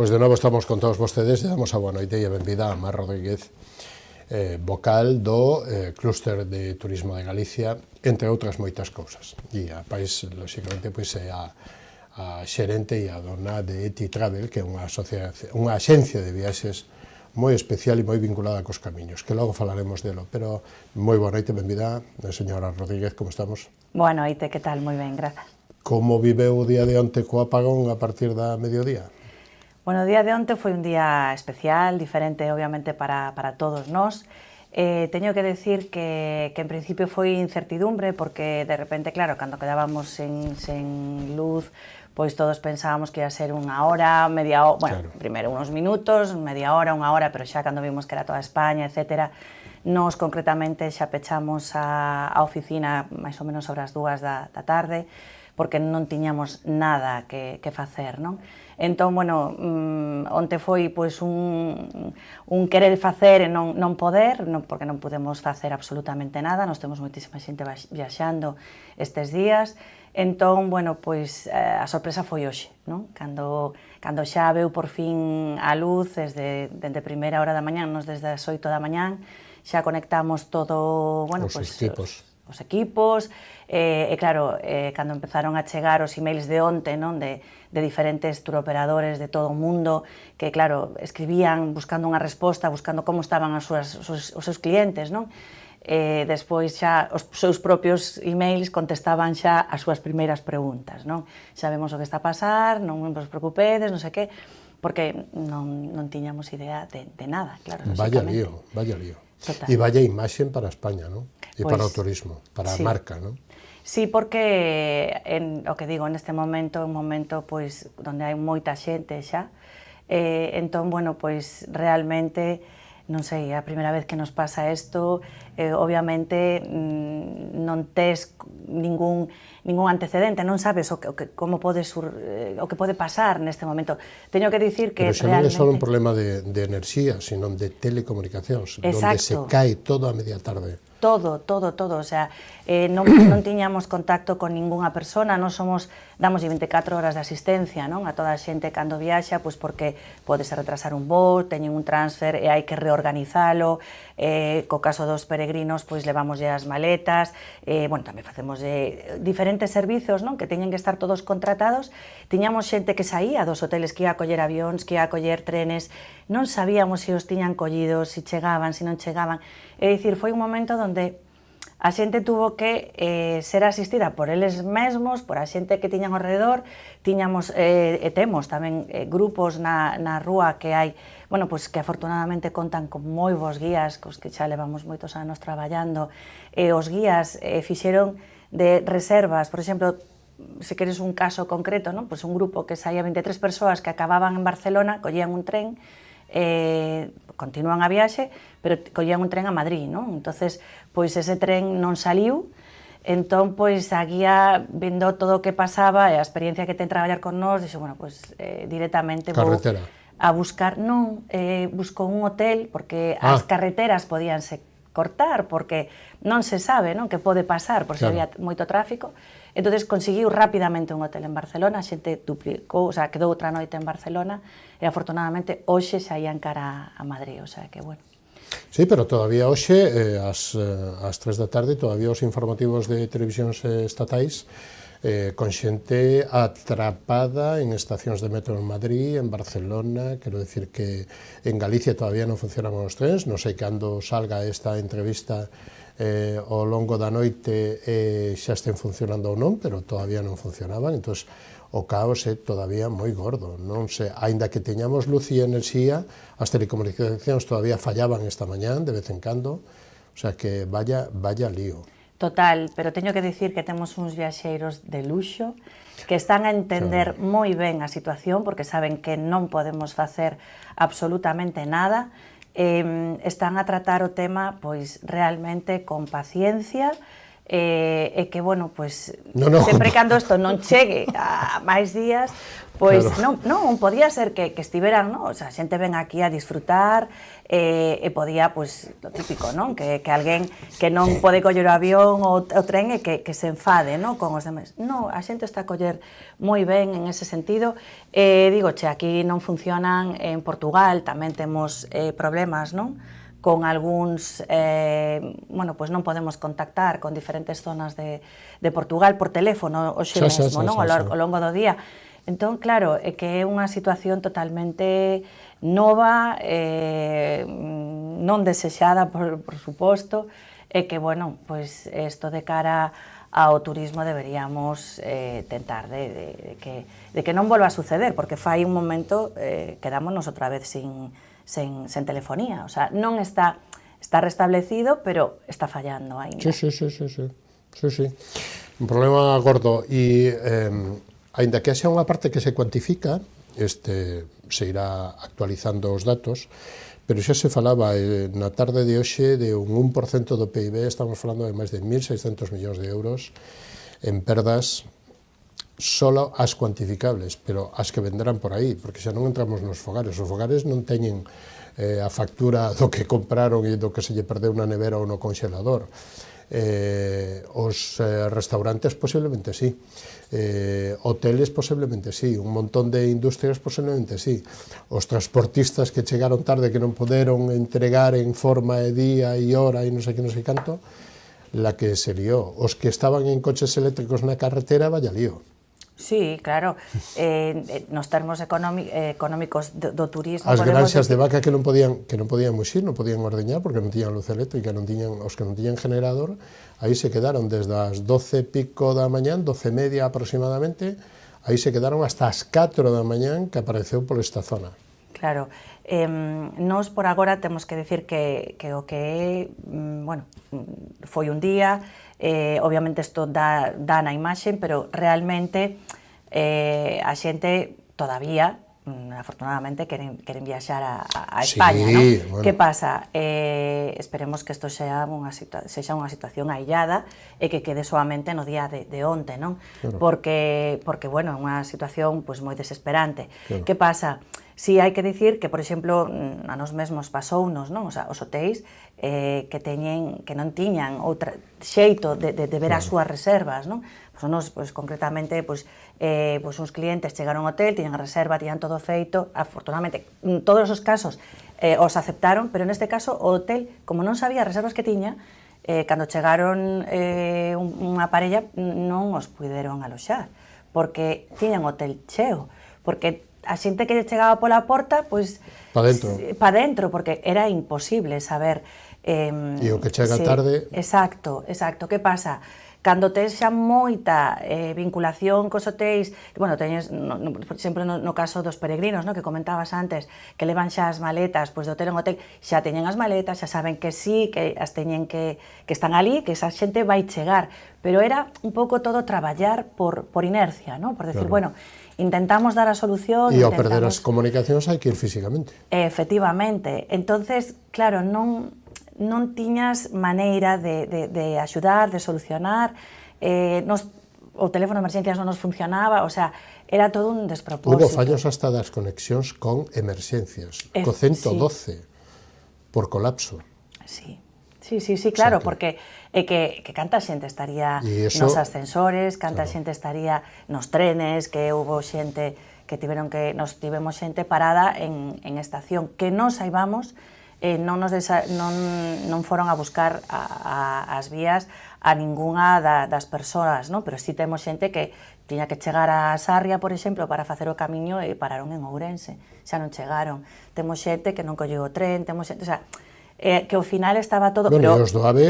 Pois de novo estamos con todos vostedes e damos a boa noite e a benvida a Mar Rodríguez, vocal do Clúster de Turismo de Galicia, entre outras moitas cousas. E a pais, lóxicamente, pois é a xerente e a dona de Eti Travel, que é unha axencia de viaxes moi especial e moi vinculada cos camiños, que logo falaremos delo, pero moi boa noite, benvida, señora Rodríguez, como estamos? Boa noite, que tal? Moi ben, grazas. Como viveu o día de onte co apagón a partir da mediodía? Bueno, o día de onte foi un día especial, diferente, obviamente, para todos nós. Teño que decir que en principio foi incertidumbre, porque de repente, claro, cando quedábamos sen luz, pois todos pensábamos que ia ser unha hora, media hora, bueno, claro. Primeiro uns minutos, media hora, unha hora, pero xa cando vimos que era toda España, etcétera, nos concretamente xa pechamos a oficina máis ou menos sobre as 2 da tarde, porque non tiñamos nada que facer, non? Entón, bueno, onte foi pois un querer facer e non poder, porque non podemos facer absolutamente nada, nos temos moitísima xente viaxando estes días, entón, bueno, pois a sorpresa foi hoxe, non? Cando xa veu por fin a luz, desde primeira hora da mañán, nos desde as 8 da mañán, xa conectamos todo, bueno, os equipos, e claro, cando empezaron a chegar os emails de onte, non, de diferentes turoperadores de todo o mundo, que claro, escribían buscando unha resposta, buscando como estaban os seus clientes, non? Despois xa os seus propios emails contestaban xa as súas primeiras preguntas, non? Sabemos o que está a pasar, non vos preocupedes, non sei que, porque non tiñamos idea de nada, claro. Vaya lío. Total. E vaya imaxen para España, non? E para o turismo, para a marca, non? Sí, porque, o que digo, neste momento, un momento pois onde hai moita xente xa, entón, bueno, pois realmente, non sei, é a primeira vez que nos pasa isto, obviamente non tes ningún antecedente, non sabes como pode o que pode pasar neste momento. Teño que dicir que realmente... Pero xa non é só un problema de enerxía, sino de telecomunicacións, onde se cae todo a media tarde. Todo, o sea, non tiñamos contacto con ningunha persona, non damos 24 horas de asistencia, non, a toda a xente cando viaxa, pois porque podese retrasar un voo, teñen un transfer e hai que reorganizalo, co caso dos peregrinos, pois levamoslle as maletas, bueno, tamén facemos diferentes servizos, non, que teñen que estar todos contratados, tiñamos xente que saía dos hoteles, que ia a coller avións, que ia a coller trenes, non sabíamos se os tiñan collidos, se chegaban, se non chegaban, é dicir, foi un momento onde a xente tuvo que ser asistida por eles mesmos, por a xente que tiñan ao redor, tiñamos e temos tamén grupos na rúa que hai, bueno, pois que afortunadamente contan con moi bons guías, cos que xa levamos moitos anos traballando, e os guías fixeron de reservas, por exemplo, se queres un caso concreto, non? Pois un grupo que saía 23 persoas que acababan en Barcelona, collían un tren, continúan a viaxe, pero collían un tren a Madrid, non? Entonces, pois ese tren non saliu, entón, pois a guía, vendo todo o que pasaba e a experiencia que ten traballar con nós, dixo, bueno, pois directamente vou a buscar, non, busco un hotel, porque as carreteras podíanse cortar, porque non se sabe, non, que pode pasar, por se había moito tráfico. Entonces conseguiu rapidamente un hotel en Barcelona, a xente duplicou, o sea, quedou outra noite en Barcelona e afortunadamente hoxe xa ían cara a Madrid, o sea, que bueno. Sí, pero todavía hoxe, ás 3 da tarde, todavía os informativos de televisións estatais con xente atrapada en estacións de metro en Madrid, en Barcelona, quero decir que en Galicia todavía non funcionan os trens, non sei cando salga esta entrevista ao longo da noite xa estén funcionando ou non, pero todavía non funcionaban, entón o caos é todavía moi gordo, non sei, aínda que teñamos luz e enerxía, as telecomunicacións todavía fallaban esta mañán, de vez en cando, o sea que vaya lío. Total, pero teño que dicir que temos uns viaxeiros de luxo que están a entender moi ben a situación, porque saben que non podemos facer absolutamente nada, están a tratar o tema pois realmente con paciencia, e que, bueno, pois, No. sempre cando isto non chegue a máis días, pois Claro. non podía ser que estiveran, non? O sea, a xente ven aquí a disfrutar e podía, pois, lo típico, non? Que alguén que non pode coller o avión ou o tren e que se enfade, non? Con os demais. Non, a xente está a coller moi ben en ese sentido. Digo, aquí non funcionan, en Portugal tamén temos problemas, non? Con algúns, bueno, pois non podemos contactar con diferentes zonas de Portugal por teléfono hoxe mesmo, non? Ao longo do día. Entón, claro, é que é unha situación totalmente nova, non desexada, por suposto, e que, bueno, pois isto de cara ao turismo deberíamos tentar de que non volva a suceder, porque fai un momento quedámonos outra vez sin telefonía, o sea, non está restablecido, pero está fallando ainda. Sí. Un problema gordo e aínda que haxa unha parte que se cuantifica, se irá actualizando os datos, pero xa se falaba na tarde de hoxe de un 1% do PIB, estamos falando de máis de 1.600 millóns de euros en perdas, solo as cuantificables, pero as que venderán por aí, porque xa non entramos nos fogares, os fogares non teñen a factura do que compraron e do que se lle perdeu na nevera ou no conxelador. Os restaurantes posiblemente sí, hoteles posiblemente sí, un montón de industrias posiblemente sí, os transportistas que chegaron tarde que non poderon entregar en forma e día e hora e non sei canto, la que se lió. Os que estaban en coches eléctricos na carretera, vaya lío. Sí, claro, nos termos económicos do turismo... As granxas de vaca que non podían muxir, non podían ordeñar porque non tiñan luz eléctrica, os que non tiñan generador, aí se quedaron desde as 12 pico da mañán, 12:30 aproximadamente, aí se quedaron hasta as 4 da mañán que apareceu por esta zona. Claro, nós por agora temos que decir que o que é, bueno, foi un día, obviamente isto dá na imaxe, pero realmente a xente todavía, afortunadamente, queren viaxar a España, sí, non? Bueno. Que pasa? Esperemos que isto sexa unha situación aillada e que quede soamente no día de onte, non? Claro. Porque, bueno, é unha situación pois moi desesperante. Claro. Que pasa? Si hai que dicir que, por exemplo, a nos mesmos pasounos, non? O sea, os hotéis que non tiñan outra xeito de ver as súas reservas, non? Nos, concretamente, uns clientes chegaron ao hotel, tiñan a reserva, tiñan todo feito, afortunadamente, en todos os casos os aceptaron, pero neste caso o hotel, como non sabía as reservas que tiña, cando chegaron unha parella non os puideron aloxar, porque tiñan hotel cheo, porque a xente que chegaba pola porta, pois... Pa dentro, porque era imposible saber... E o que chega tarde... Exacto. Que pasa? Cando tes xa moita vinculación cos hotéis, bueno, teñes, por exemplo, no caso dos peregrinos, que comentabas antes, que levan xa as maletas, pois de hotel en hotel, xa teñen as maletas, xa saben que sí, que as teñen que están ali, que esa xente vai chegar, pero era un pouco todo traballar por inercia, por decir, bueno, intentamos dar a solución... E ao perder as comunicacións hai que ir físicamente. Efectivamente. Entonces, claro, non tiñas maneira de axudar, de solucionar, o teléfono de emergencias non nos funcionaba, o sea, era todo un despropósito. Hubo fallos hasta das conexións con emerxencias, co 112, por colapso. Sí, claro, porque é que canta xente estaría nos ascensores, canta xente estaría nos trenes, que houve xente que nos tivemos xente parada en estación, que non saibamos, non foron a buscar as vías a ningunha das persoas, pero si temos xente que tiña que chegar a Sarria, por exemplo, para facer o camiño e pararon en Ourense, xa non chegaron. Temos xente que non colleu o tren, temos xente, o sea, que ao final estaba todo... Bueno, e os do AVE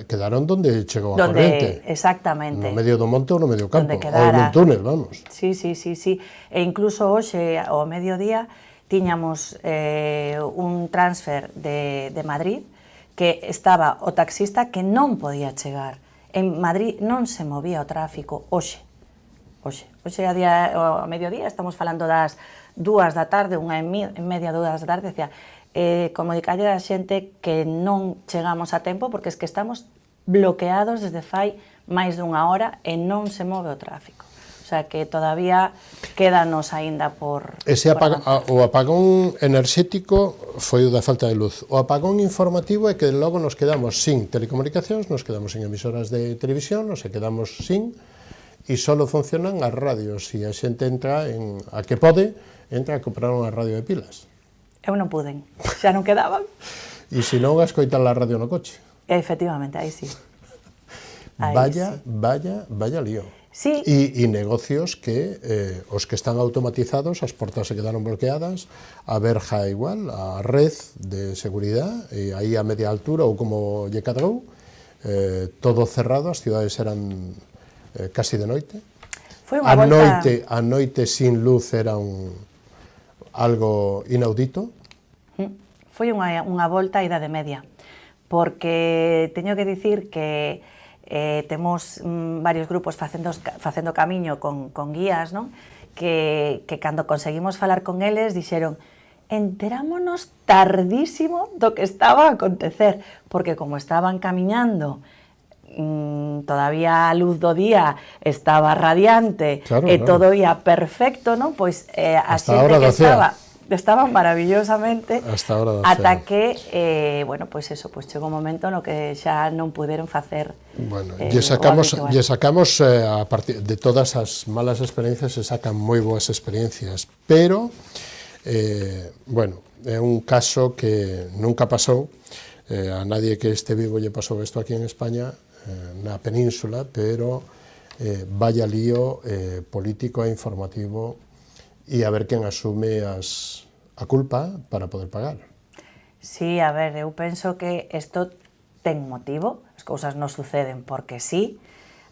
quedaron donde chegou a corrente. Exactamente. No medio do monte ou no medio campo, ou nun túnel, vamos. Sí. E incluso hoxe, ao mediodía, tiñamos un transfer de Madrid que estaba o taxista que non podía chegar. En Madrid non se movía o tráfico hoxe. Hoxe a mediodía, estamos falando das 2 da tarde, unha e media, 2 da tarde, decía, comunicarlle a xente que non chegamos a tempo porque es que estamos bloqueados desde fai máis dunha hora e non se move o tráfico. O sea que todavía quédanos aínda por... O apagón enerxético foi o da falta de luz. O apagón informativo é que logo nos quedamos sin telecomunicacións, nos quedamos sin emisoras de televisión, nos quedamos sin, e só funcionan as radios, e a xente entra, a que pode, entra a comprar unha radio de pilas. Eu non puden, xa non quedaban. E se non, a escoitar a radio no coche. Efectivamente, aí sí. Vaya lío. Sí. E negocios que os que están automatizados, as portas se quedaron bloqueadas, a verja igual, a red de seguridade, e aí a media altura, ou como lle cadrou, todo cerrado, as cidades eran casi de noite. Foi unha volta... A noite sin luz era algo inaudito. Foi unha volta á Idade Media, porque teño que dicir que temos varios grupos facendo camiño con guías, non? Que cando conseguimos falar con eles dixeron enterámonos tardísimo do que estaba a acontecer, porque como estaban camiñando todavía a luz do día estaba radiante, claro, e todo ia perfecto, non? Pois a xente que estaban maravillosamente ata que, bueno, pois eso, pois chegou un momento no que xa non puderon facer lle sacamos a partir de todas as malas experiencias se sacan moi boas experiencias, pero bueno, é un caso que nunca pasou, a nadie que este vivo lle pasou isto aquí en España, na península, pero vaya lío político e informativo, e a ver quen asume a culpa para poder pagar. Sí, a ver, eu penso que isto ten motivo, as cousas non suceden porque sí,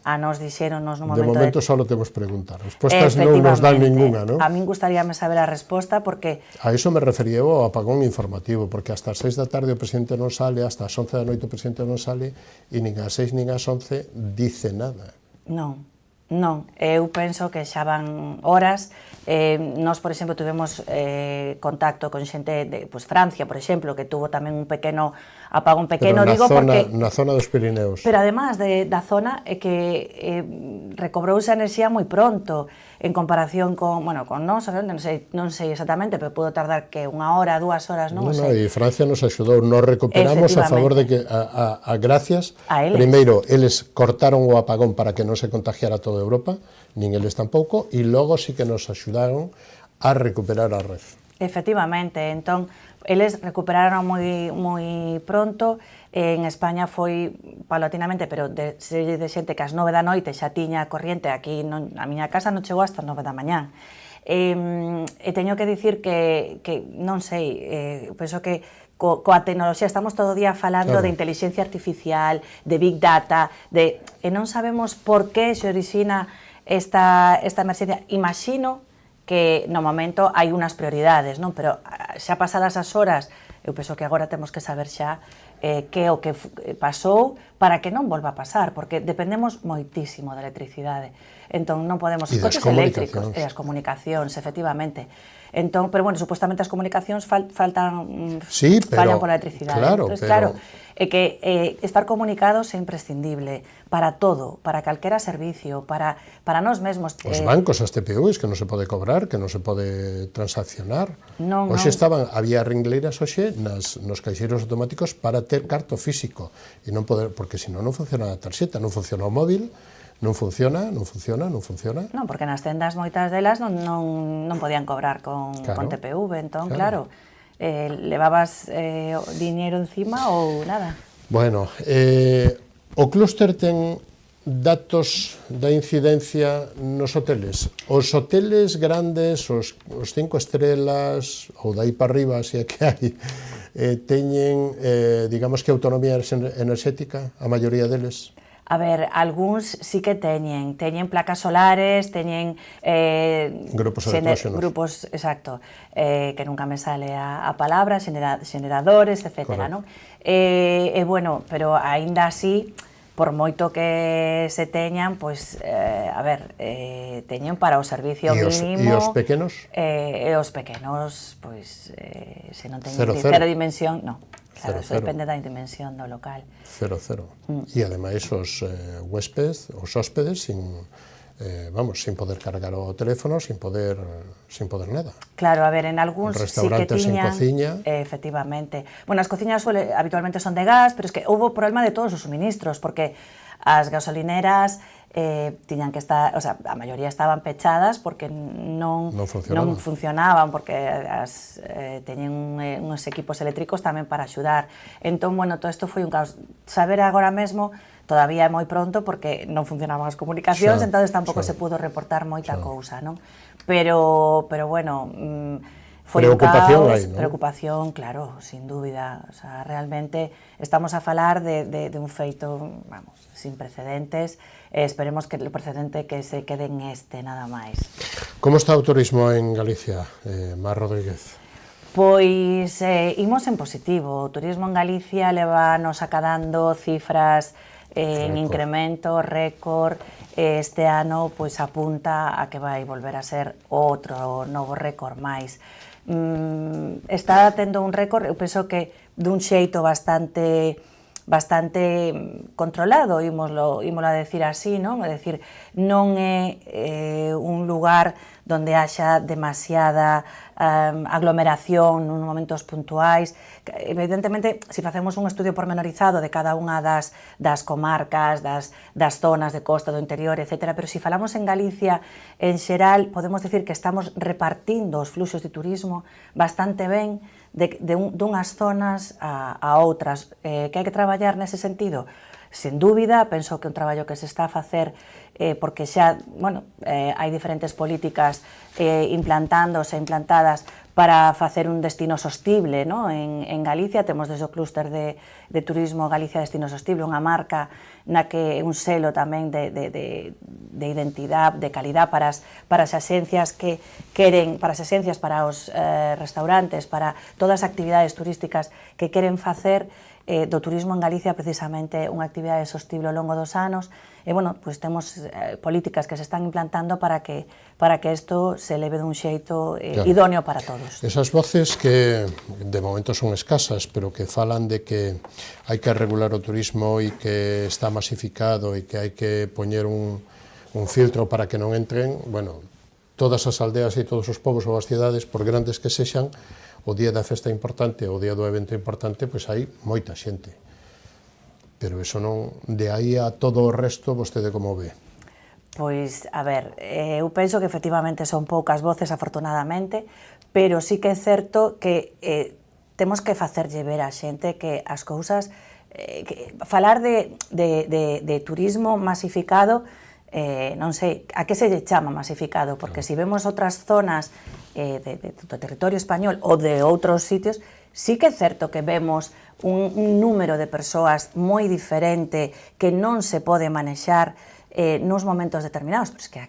a nos dixéronos no momento... De momento só temos preguntar, respostas non nos dan ninguna, non? A min gustaríame saber a resposta porque... A iso me refería ao apagón informativo, porque hasta as 6 da tarde o presidente non sale, hasta as 11 da noite o presidente non sale, e nin ás 6 nin ás 11 dice nada. Non. Non, eu penso que xa van horas. Nós, por exemplo, tivemos contacto con xente de Francia, por exemplo, que tuvo tamén un pequeno apagón pequeno, digo porque... na zona dos Pirineos. Pero además da zona é que recobrouse a enerxía moi pronto, en comparación con, bueno, con nós, non sei exactamente, pero pudo tardar que unha hora, 2 horas, non sei. Non, e Francia nos axudou, nos recuperamos a favor de que, gracias, primeiro, eles cortaron o apagón para que non se contagiara toda Europa, nin eles tampouco, e logo sí que nos axudaron a recuperar a red. Efectivamente, entón, eles recuperaron moi pronto. En España foi paulatinamente, pero de xente que ás 9 da noite xa tiña corriente, aquí a miña casa non chegou hasta 9 da mañá. E teño que dicir que non sei, penso que coa tecnoloxía estamos todo o día falando de inteligencia artificial, de big data, e non sabemos por que se orixina esta emerxencia. Imagino que no momento hai unhas prioridades, non? Pero xa pasadas as horas, eu penso que agora temos que saber xa que o que pasou para que non volva a pasar, porque dependemos moitísimo da electricidade. Entón non podemos... E das comunicacións. E as comunicacións, efectivamente. Entón, pero bueno, supuestamente as comunicacións fallan pola electricidade. Claro, entonces, claro, é que estar comunicados é imprescindible para todo, para calquera servicio, para nós mesmos. Os bancos, as TPUs, que non se pode cobrar, que non se pode transaccionar. Hoxe había ringleiras hoxe nos caixeiros automáticos para ter carto físico, e non poder, porque senón non funciona a tarxeta, non funciona o móvil, non funciona. Non, porque nas tendas moitas delas non podían cobrar con TPV, entón, claro, levabas diñeiro encima ou nada. Bueno, o clúster ten datos da incidencia nos hoteles. Os hoteles grandes, os 5 estrelas, ou dai para arriba, se é que hai, teñen, digamos que autonomía enerxética, a maioría deles. A ver, algúns sí que teñen placas solares, teñen grupos electróxenos. Grupos, exacto, que nunca me sale a palabra, xeneradores, etcétera, non? Bueno, pero aínda así, por moito que se teñan, pois, a ver, teñen para o servicio mínimo... E os pequenos? E os pequenos, pois, se non teñen cero dimensión, non. Claro, eso depende da dimensión do local. Cero. E ademais os hóspedes sin poder cargar o teléfono, sin poder nada. Claro, a ver, en algúns sí que tiñan... sin cociña. Efectivamente. Bueno, as cociñas habitualmente son de gas, pero es que houve problema de todos os suministros, porque as gasolineras tiñan que estar, o sea, a maioría estaban pechadas porque non funcionaban, porque teñen uns equipos eléctricos tamén para axudar. Entón, bueno, todo isto foi un caos. Saber agora mesmo todavía é moi pronto porque non funcionaban as comunicacións, entón tampouco se pudo reportar moita cousa, non? Pero bueno, foi un caos, preocupación, claro, sin dúbida. O sea, realmente estamos a falar de un feito, vamos, sin precedentes. Esperemos que o precedente que se quede en nada máis. Como está o turismo en Galicia, Mar Rodríguez? Pois imos en positivo. O turismo en Galicia levanos acadando cifras en incremento, récord. Este ano pois apunta a que vai volver a ser outro novo récord máis. Está tendo un récord, eu penso que dun xeito bastante controlado, ímoslo a decir así, non? É dicir, non é un lugar donde haxa demasiada aglomeración nun momentos puntuais. Evidentemente, se facemos un estudio pormenorizado de cada unha das comarcas, das zonas de costa do interior, etc., pero se falamos en Galicia, en xeral, podemos decir que estamos repartindo os fluxos de turismo bastante ben dunhas zonas a outras. Que hai que traballar nese sentido? Sen dúbida, penso que un traballo que se está a facer porque xa, hai diferentes políticas implantadas para facer un destino sostible, ¿no? En Galicia temos desde o clúster de turismo Galicia Destino Sostible, unha marca na que un selo tamén de identidade, de calidad para as axencias que queren, para as axencias, para os restaurantes, para todas as actividades turísticas que queren facer do turismo en Galicia precisamente unha actividade sostible ao longo dos anos. E, pois temos políticas que se están implantando para que isto se leve dun xeito idóneo para todos. Esas voces que de momento son escasas, pero que falan de que hai que regular o turismo e que está masificado e que hai que poñer un filtro para que non entren, todas as aldeas e todos os povos ou as cidades, por grandes que sexan, o día da festa importante, o día do evento importante, pois hai moita xente. Pero iso non, de aí a todo o resto, vostede como ve? Pois, a ver, eu penso que efectivamente son poucas voces, afortunadamente, pero sí que é certo que temos que facerlle ver a xente que as cousas... falar de turismo masificado, non sei, a que se lle chama masificado? Porque se vemos outras zonas do territorio español ou de outros sitios, sí que é certo que vemos un número de persoas moi diferente que non se pode manexar nos momentos determinados, pero é que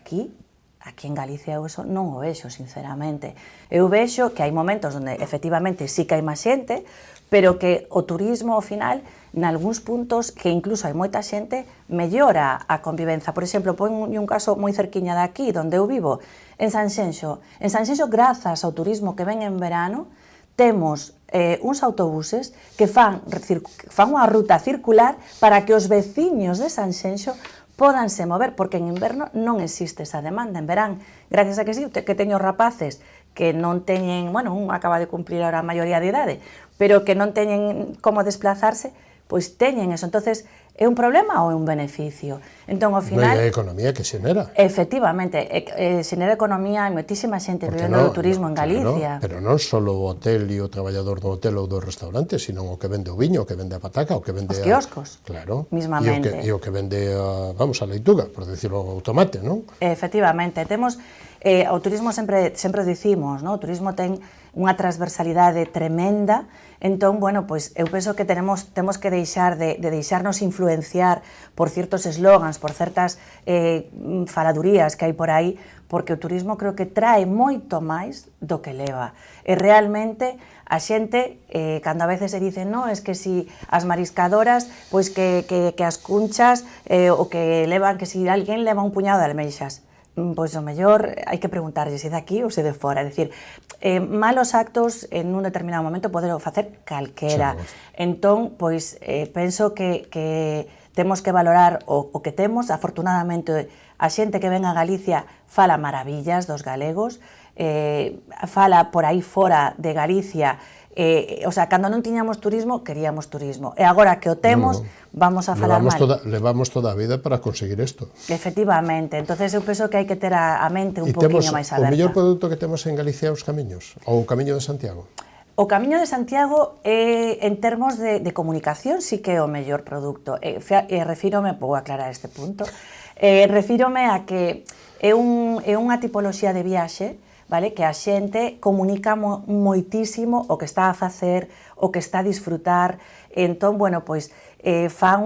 aquí en Galicia eu eso non o vexo, sinceramente. Eu vexo que hai momentos onde efectivamente sí que hai máis xente, pero que o turismo, ao final, nalgúns puntos que incluso hai moita xente, mellora a convivenza. Por exemplo, pon un caso moi cerquiña de aquí, onde eu vivo, en Sanxenxo. En Sanxenxo, grazas ao turismo que ven en verano, temos uns autobuses que fan unha ruta circular para que os veciños de Sanxenxo pódanse mover, porque en inverno non existe esa demanda. En verán, gracias a que sí, que teño rapaces que non teñen, un acaba de cumplir ahora a maioría de idade, pero que non teñen como desplazarse, pois teñen eso. Entonces, é un problema ou é un beneficio? Entón, ao final... Non é a economía que xenera. Efectivamente, xenera economía, hai moitísima xente vivendo do turismo en Galicia. Pero non só o hotel e o traballador do hotel ou do restaurante, sino o que vende o viño, o que vende a pataca, o que vende... Os quioscos. Claro. Mismamente. E o que vende a leituga, por decirlo, o tomate, non? Efectivamente, temos... O turismo sempre dicimos, o turismo ten unha transversalidade tremenda, entón, pois eu penso que temos que deixar de deixarnos influenciar por certos eslogans, por certas faladurías que hai por aí, porque o turismo creo que trae moito máis do que leva. E realmente a xente, cando a veces se dice, es que si as mariscadoras, pois que as cunchas, o que levan, que si alguén leva un puñado de almeixas, Pois o mellor hai que preguntarlle se de aquí ou se de fora, é dicir, malos actos en un determinado momento poderlo facer calquera. Entón, pois, penso que temos que valorar o que temos. Afortunadamente, a xente que ven a Galicia fala maravillas dos galegos, fala por aí fora de Galicia. O sea, cando non tiñamos turismo, queríamos turismo. E agora que o temos, vamos a falar mal. Levamos toda a vida para conseguir isto. Efectivamente. Entonces eu penso que hai que ter a mente un poquinho máis aberta. O mellor produto que temos en Galicia é os camiños, ou o Camiño de Santiago. O Camiño de Santiago, en termos de comunicación, sí que é o mellor produto. Refírome, vou aclarar este punto, refírome a que é unha tipoloxía de viaxe, vale, que a xente comunica moitísimo o que está a facer, o que está a disfrutar. Entón, bueno, pois, fan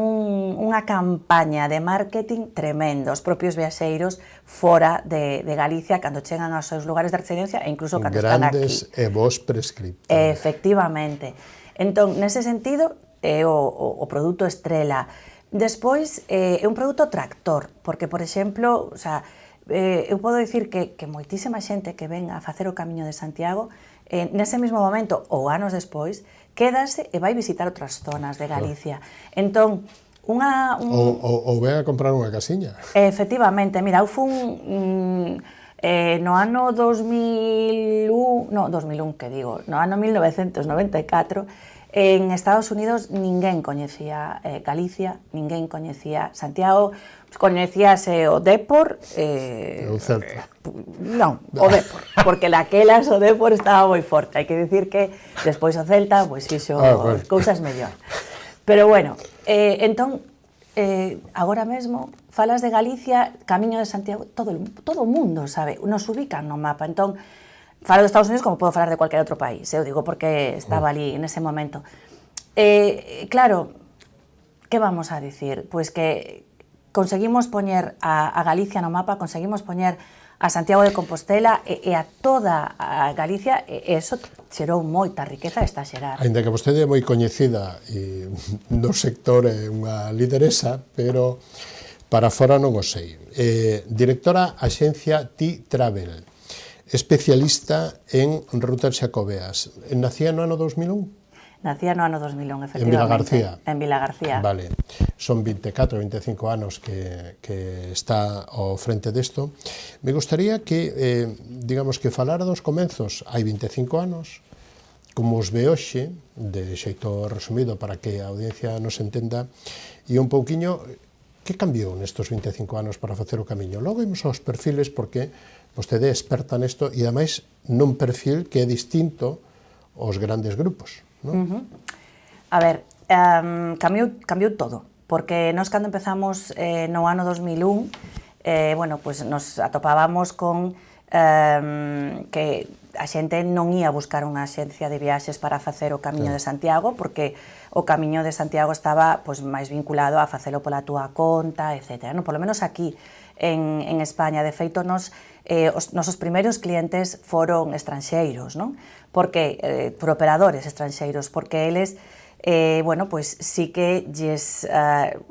unha campaña de marketing tremendo os propios viaxeiros fora de Galicia cando chegan aos seus lugares de residencia e incluso cando están aquí. Grandes e vos prescriptores. Efectivamente. Entón, nese sentido, é o produto estrela. Despois, é un produto tractor, porque, por exemplo, o sea, eu podo dicir que moitísima xente que ven a facer o Camiño de Santiago, nese mesmo momento ou anos despois, quédase e vai visitar outras zonas de Galicia. Entón, ou ven a comprar unha casiña. Efectivamente, mira, eu fun no ano 2001, que digo, no ano 1994, en Estados Unidos ninguén coñecía Galicia, ninguén coñecía Santiago, coñecíase o Dépor, o Celta. Non, o Dépor, porque naquelas o Dépor estaba moi forte. Hai que dicir que despois o Celta pois fixo cousas mellor. Pero bueno, entón, agora mesmo, falas de Galicia, Camiño de Santiago, todo o mundo sabe, nos ubican no mapa. Entón, falo de Estados Unidos como podo falar de cualquier outro país, eu digo porque estaba ali en ese momento. Claro, que vamos a dicir? Pois que conseguimos poñer a Galicia no mapa, conseguimos poñer a Santiago de Compostela e a toda a Galicia, e eso xerou moita riqueza e está a xerar. Ainda que vostede é moi coñecida e no sector é unha lideresa, pero para fora non o sei. Directora Axencia T-Travel, especialista en rutas xacobeas. Nacía no ano 2001? Nacía no ano 2001, efectivamente. En Vilagarcía? En Vilagarcía. Vale. Son 24, 25 anos que está ao frente desto. Me gustaría que, digamos, que falara dos comenzos hai 25 anos, como os ve hoxe, de xeito resumido para que a audiencia nos entenda, e un pouquiño que cambiou nestos 25 anos para facer o camiño. Logo imos aos perfiles, porque vostede é experta nesto e, ademais, nun perfil que é distinto aos grandes grupos. A ver, cambiou todo, porque nós cando empezamos no ano 2001, bueno, pues nos atopábamos con que a xente non ia buscar unha axencia de viaxes para facer o Camiño de Santiago, porque o Camiño de Santiago estaba pues, máis vinculado a facelo pola túa conta, etc. No, polo menos aquí en España. De feito, os nosos primeiros clientes foron estranxeiros, non? Porque, por operadores estranxeiros, porque eles, bueno, pues sí que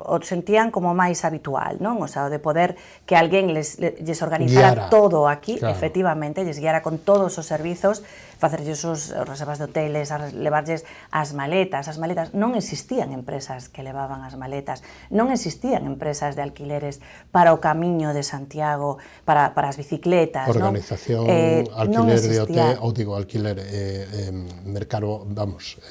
o sentían como máis habitual, non? O sea, de poder que alguén lles organizara todo aquí, efectivamente, lles guiara con todos os servizos, facerlles os reservas de hoteles, levarlles as maletas. As maletas, non existían empresas que levaban as maletas, non existían empresas de alquileres para o Camiño de Santiago, para as bicicletas, organización, alquiler de hotel, ou digo, alquiler, mercado, vamos,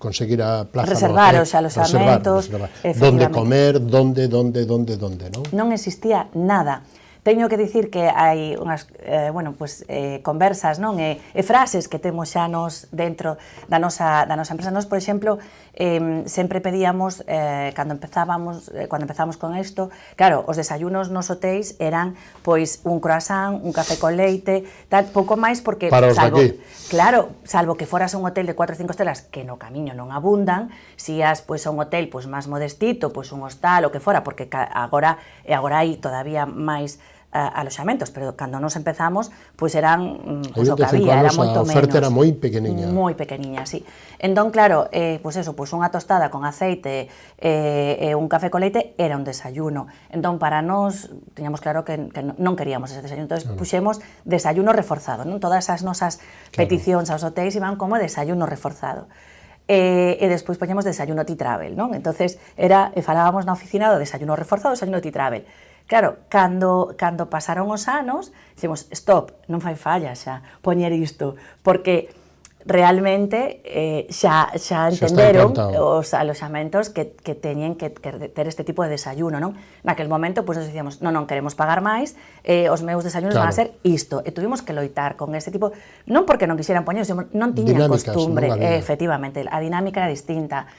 conseguir a plaza reservar os alojamentos, donde comer, donde, non? Non existía nada. Teño que dicir que hai unhas, bueno, pues, conversas, non? E frases que temos xa nos dentro da nosa empresa. Nos, por exemplo, sempre pedíamos, cando empezamos con isto, claro, os desayunos nos hotéis eran, pois, un croissant, un café con leite, tal, pouco máis, porque, para os daqui. Claro, salvo que foras a un hotel de 4 ou 5 estrelas, que no Camiño non abundan, si as, pois, a un hotel, pois, máis modestito, pois, un hostal, o que fora, porque agora hai todavía máis aloxamentos, pero cando nos empezamos, pois eran Hai o que 25 había, era anos moito a oferta menos. era moi pequeniña. Moi pequeniña, sí. Entón, claro, pois eso, pois unha tostada con aceite e un café con leite era un desayuno. Entón, para nós, tiñamos claro que non queríamos ese desayuno. Entón, puxemos desayuno reforzado, non? Todas as nosas peticións aos hotéis iban como desayuno reforzado. E despois poñemos desayuno tea travel, non? Entonces, falábamos na oficina do desayuno reforzado, desayuno tea travel. Claro, cando pasaron os anos, dixemos, stop, non fai falla xa poñer isto, porque realmente xa entenderon os aloxamentos que teñen que ter este tipo de desayuno, non? Naquel momento, pois, nos dicíamos, non queremos pagar máis, os meus desayunos van a ser isto, e tuvimos que loitar con este tipo, non porque non quixeran poñer, non tiñan costumbre, efectivamente, a dinámica era distinta.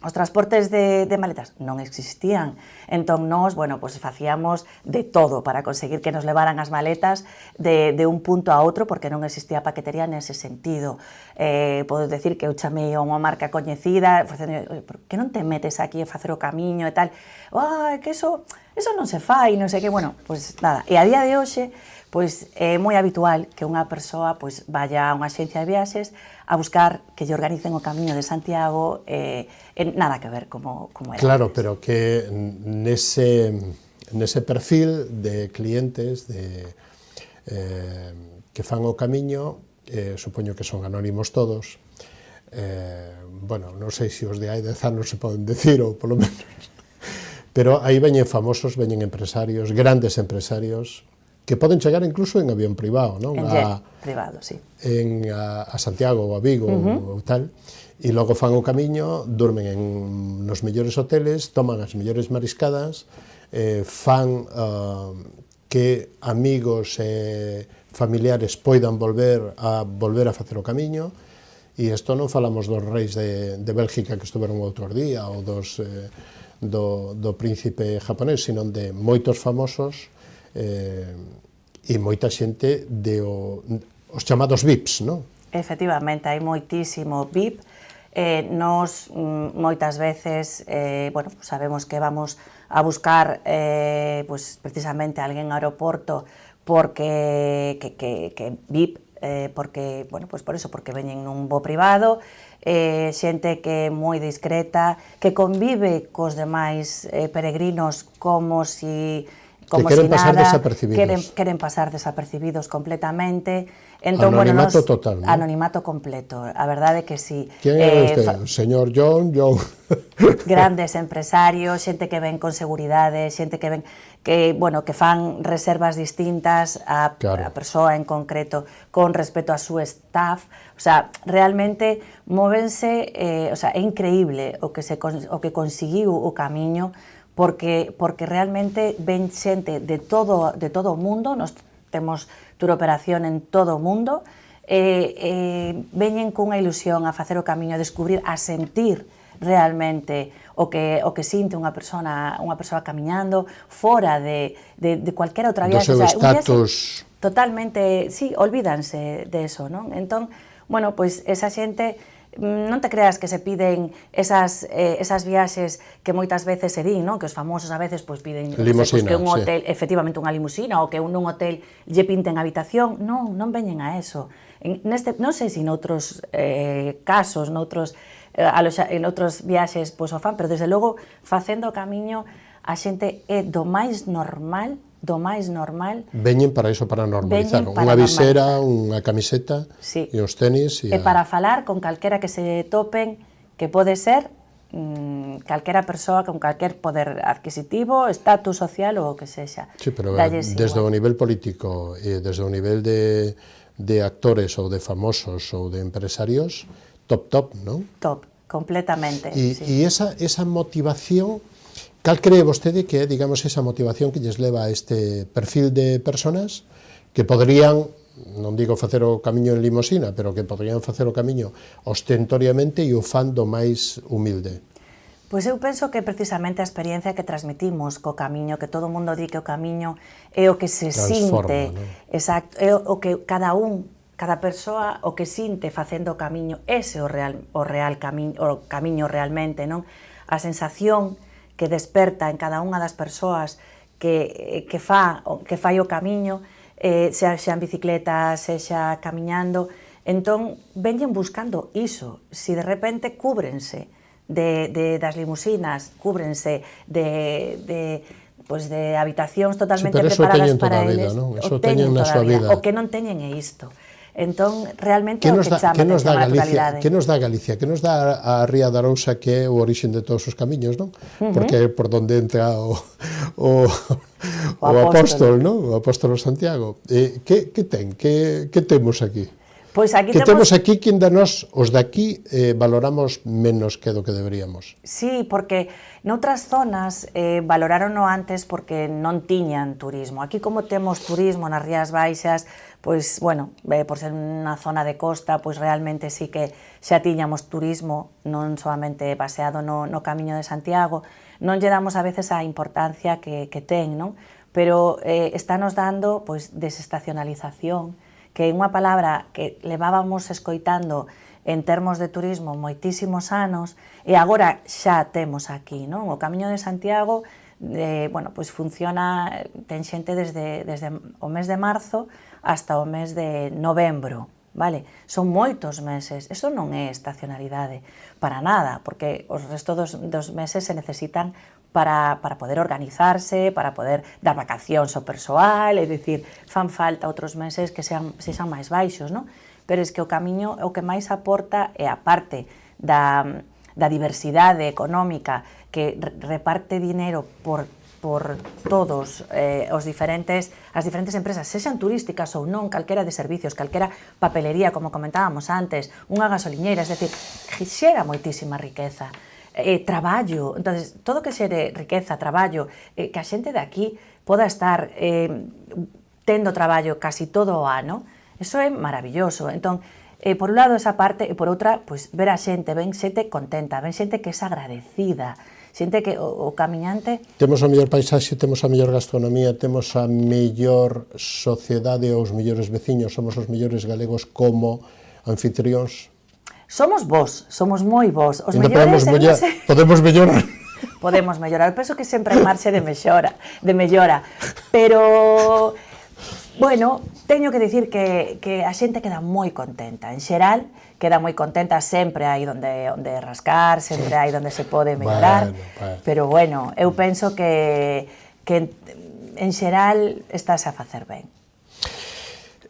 Os transportes de maletas non existían, entón nós, bueno, pues facíamos de todo para conseguir que nos levaran as maletas de un punto a outro, porque non existía paquetería nese sentido. Podo decir que eu chamei a unha marca coñecida, facendo, por que non te metes aquí a facer o camiño e tal? Que eso non se fai, non sei que, bueno, pues nada. E a día de hoxe, pois é moi habitual que unha persoa pois vaya a unha axencia de viaxes a buscar que lle organicen o camiño de Santiago, nada que ver como era. Claro, pero que nese perfil de clientes que fan o camiño, supoño que son anónimos todos, bueno, non sei se os de hai 10 anos se poden decir, ou polo menos, pero aí veñen famosos, veñen empresarios, grandes empresarios, que poden chegar incluso en avión privado, non? En jet privado, sí. A Santiago ou a Vigo ou tal, e logo fan o camiño, durmen nos mellores hoteles, toman as mellores mariscadas, fan que amigos e familiares poidan volver a facer o camiño, e isto non falamos dos reis de Bélgica que estuveron outro día, ou do príncipe japonés, sino de moitos famosos, e moita xente os chamados VIPs, non? Efectivamente, hai moitísimo VIP. Nos moitas veces, bueno, sabemos que vamos a buscar pues, precisamente a alguén no aeroporto porque que VIP, porque, bueno, pues por eso, porque veñen nun voo privado, xente que é moi discreta, que convive cos demais peregrinos como si queren pasar nada, desapercibidos. Queren pasar desapercibidos completamente. Entón, anonimato bueno, total, ¿no? Anonimato completo, a verdade que sí. Quen é este? Señor John. Grandes empresarios, xente que ven con seguridade, xente que ven que fan reservas distintas a persoa en concreto con respecto a súa staff. O sea, realmente móvense, o sea, é increíble o que conseguiu o camiño, porque realmente ven xente de todo o mundo, nos temos tour operación en todo o mundo, veñen cunha ilusión a facer o camiño, a descubrir, a sentir realmente o que sinte unha persoa camiñando fora de cualquier outra viaxe. Do seu status. Totalmente, sí, olvídanse de eso, non? Entón, bueno, pois esa xente, non te creas que se piden esas viaxes que moitas veces se din, non? Que os famosos a veces pois piden limusina, que un hotel, efectivamente unha limusina, ou que nun hotel lle pinten habitación. Non veñen a eso. Non sei se noutros casos, en outros viaxes pois o fan, pero desde logo facendo o camiño a xente é do máis normal. Veñen para iso, para normalizar, unha visera, unha camiseta, sí, e os tenis. E para falar con calquera que se topen, que pode ser calquera persoa con calquer poder adquisitivo, estatus social ou o que sexa. Sí, pero desde o nivel político e desde o nivel de actores ou de famosos ou de empresarios, top, non? Top, completamente. E esa motivación, cal cree vostede que é, digamos, esa motivación que lles leva a este perfil de personas que poderían, non digo facer o camiño en limosina, pero que poderían facer o camiño ostentoriamente e o fan do máis humilde? Pois eu penso que precisamente a experiencia que transmitimos co camiño, que todo o mundo di que o camiño é o que se sinte, exacto, é o que cada persoa o que sinte facendo o camiño, ese o camiño realmente, non? A sensación que desperta en cada unha das persoas que fai o camiño, xa en bicicleta, xa camiñando, entón veñen buscando iso. Si de repente cúbrense das limusinas, cúbrense de habitacións totalmente preparadas para eles, o teñen na súa vida. O que non teñen é isto. Entón, realmente é o que chama a naturalidade. Que nos dá Galicia? Que nos dá a Ría da Arousa, que é o orixen de todos os camiños, non? Porque é por donde entra o apóstol, non? O apóstolo Santiago. Que ten? Que temos aquí? Pois aquí temos aquí que ainda nós, os de aquí, valoramos menos que do que deberíamos. Sí, porque noutras zonas valorárono antes porque non tiñan turismo. Aquí, como temos turismo nas Rías Baixas, pois, bueno, por ser unha zona de costa, pois realmente sí que xa tiñamos turismo, non solamente baseado no Camiño de Santiago, non lle damos a veces a importancia que ten, non? Pero estános dando, pois, desestacionalización, que é unha palabra que levábamos escoitando en termos de turismo moitísimos anos, e agora xa temos aquí, non? O Camiño de Santiago, bueno, pois funciona, ten xente desde o mes de marzo hasta o mes de novembro, vale? Son moitos meses, eso non é estacionalidade, para nada, porque os restos dos meses se necesitan para poder organizarse, para poder dar vacacións ao persoal, é dicir, fan falta outros meses que sexan máis baixos, non? Pero é que o camiño o que máis aporta é a parte da diversidade económica que reparte dinero por todos as diferentes empresas, sexan turísticas ou non, calquera de servicios, calquera papelería, como comentábamos antes, unha gasoliñeira, é dicir, xera moitísima riqueza. Traballo, entonces todo que xere riqueza, traballo, que a xente de aquí poda estar tendo traballo casi todo o ano, eso é maravilloso. Entón, por un lado esa parte, e por outra, pois, ver a xente, ven xente contenta, ven xente que é agradecida, xente que o camiñante... Temos a mellor paisaxe, temos a mellor gastronomía, temos a mellor sociedade, os mellores veciños, somos os mellores galegos como anfitrións. Somos vós, somos moi vós. Os mellores podemos mellorar. Podemos mellorar, penso que sempre hai marxe de mellora, pero, bueno, teño que dicir que a xente queda moi contenta, en xeral, queda moi contenta, sempre hai onde rascar, sempre hai onde se pode mellorar, pero, bueno, eu penso que en xeral estás a facer ben.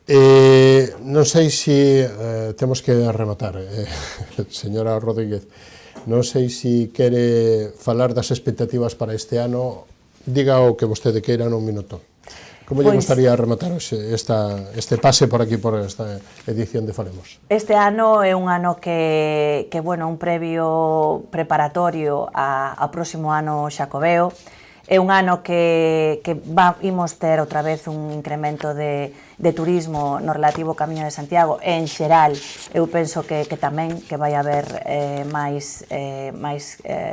Non sei se temos que rematar, señora Rodríguez, non sei se quere falar das expectativas para este ano, diga o que vostede queira nun minuto. Como lle gustaría rematar este pase por aquí, por esta edición de Falemos? Este ano é un ano que bueno, un previo preparatorio ao próximo ano xacobeo. É un ano que imos ter outra vez un incremento de turismo no relativo ao Camiño de Santiago, e en xeral eu penso que tamén que vai haber máis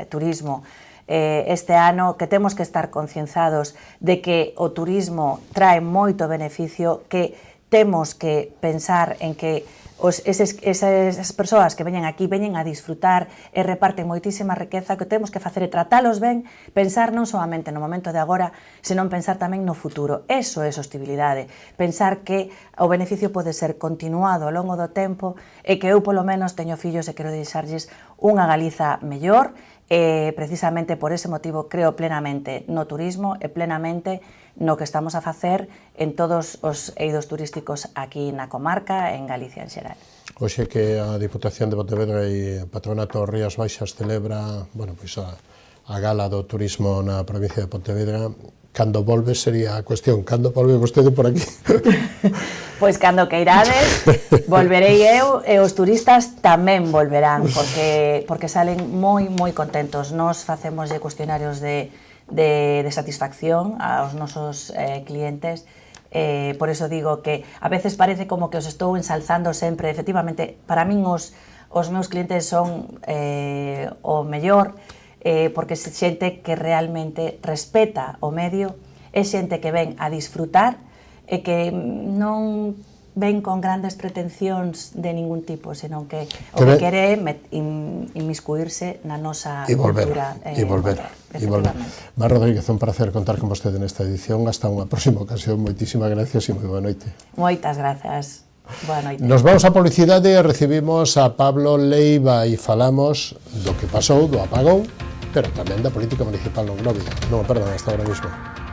turismo este ano, que temos que estar concienciados de que o turismo trae moito beneficio, que temos que pensar en que esas persoas que veñen aquí veñen a disfrutar e reparten moitísima riqueza, que temos que facer e tratalos ben, pensar non solamente no momento de agora, senón pensar tamén no futuro. Eso é sostibilidade, pensar que o beneficio pode ser continuado ao longo do tempo e que eu polo menos teño fillos e quero deixarlles unha Galiza mellor, e precisamente por ese motivo creo plenamente no turismo e plenamente no que estamos a facer en todos os eidos turísticos aquí na comarca e en Galicia en xeral. Hoxe que a Diputación de Pontevedra e o Patronato Rías Baixas celebra, bueno, pois a gala do turismo na provincia de Pontevedra, cando volve sería a cuestión, cando volve vostede por aquí? Pois cando queirades, volverei eu e os turistas tamén volverán, porque salen moi contentos. Nos facemos cuestionarios de satisfacción aos nosos clientes, por eso digo que a veces parece como que os estou ensalzando sempre. Efectivamente, para min os meus clientes son o mellor, porque é xente que realmente respeta o medio, é xente que ven a disfrutar e que non ven con grandes pretensións de ningún tipo, senón que o que quere é inmiscuirse na nosa cultura. E volver. Mar Rodríguez, un placer contar con vostede nesta edición. Hasta unha próxima ocasión. Moitísimas gracias e moi boa noite. Moitas grazas. Boa noite. Nos vamos a publicidade e recibimos a Pablo Leiva e falamos do que pasou, do apagón, pero tamén da política municipal non glóbica. Non o perdan hasta ahora mismo.